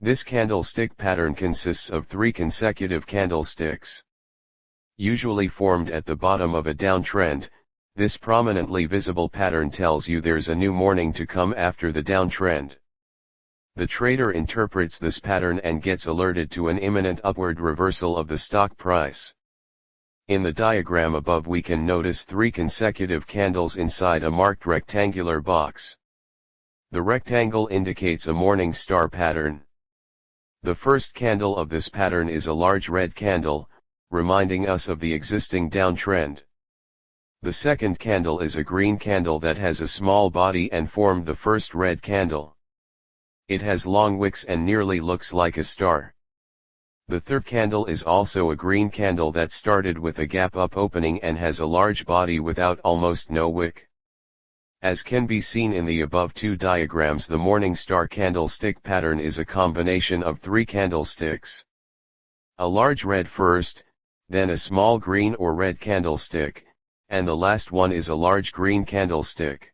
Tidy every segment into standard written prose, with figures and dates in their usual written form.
This candlestick pattern consists of 3 consecutive candlesticks. Usually formed at the bottom of a downtrend, this prominently visible pattern tells you there's a new morning to come after the downtrend. The trader interprets this pattern and gets alerted to an imminent upward reversal of the stock price. In the diagram above we can notice 3 consecutive candles inside a marked rectangular box. The rectangle indicates a morning star pattern. The first candle of this pattern is a large red candle, reminding us of the existing downtrend. The second candle is a green candle that has a small body and formed the first red candle. It has long wicks and nearly looks like a star. The third candle is also a green candle that started with a gap up opening and has a large body without almost no wick. As can be seen in the above 2 diagrams, the morning star candlestick pattern is a combination of 3 candlesticks. A large red first, then a small green or red candlestick, and the last one is a large green candlestick.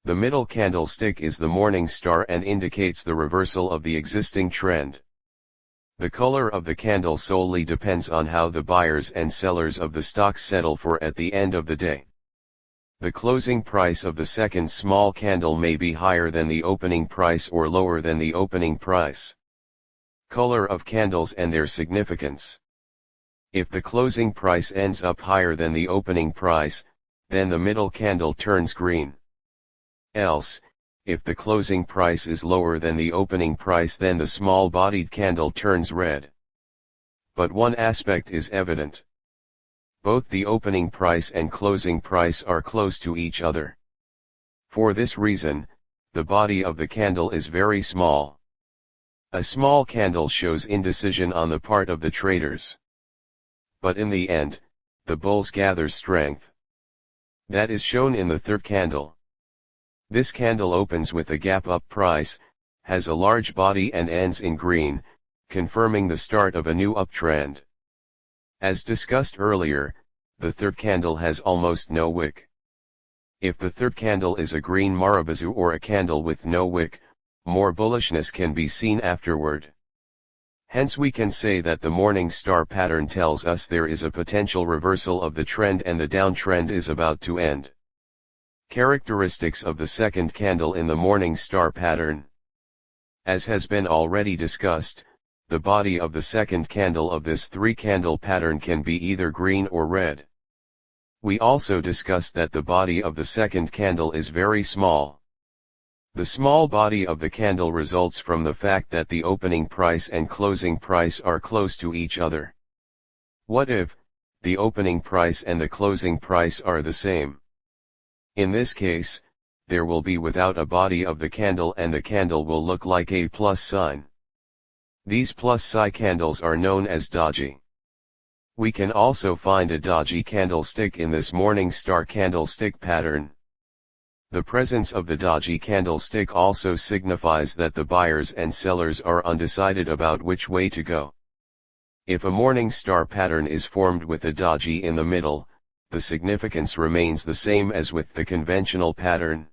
The middle candlestick is the morning star and indicates the reversal of the existing trend. The color of the candle solely depends on how the buyers and sellers of the stock settle for at the end of the day. The closing price of the second small candle may be higher than the opening price or lower than the opening price. Color of candles and their significance. If the closing price ends up higher than the opening price, then the middle candle turns green. Else, if the closing price is lower than the opening price, then the small-bodied candle turns red. But one aspect is evident. Both the opening price and closing price are close to each other. For this reason, the body of the candle is very small. A small candle shows indecision on the part of the traders. But in the end, the bulls gather strength. That is shown in the third candle. This candle opens with a gap-up price, has a large body and ends in green, confirming the start of a new uptrend. As discussed earlier, the third candle has almost no wick. If the third candle is a green marabazu or a candle with no wick, more bullishness can be seen afterward. Hence we can say that the morning star pattern tells us there is a potential reversal of the trend and the downtrend is about to end. Characteristics of the second candle in the morning star pattern. As has been already discussed, the body of the second candle of this 3-candle pattern can be either green or red. We also discussed that the body of the second candle is very small. The small body of the candle results from the fact that the opening price and closing price are close to each other. What if the opening price and the closing price are the same? In this case, there will be without a body of the candle and the candle will look like a plus sign. These plus sign candles are known as Doji. We can also find a Doji candlestick in this morning star candlestick pattern. The presence of the Doji candlestick also signifies that the buyers and sellers are undecided about which way to go. If a morning star pattern is formed with a Doji in the middle, the significance remains the same as with the conventional pattern.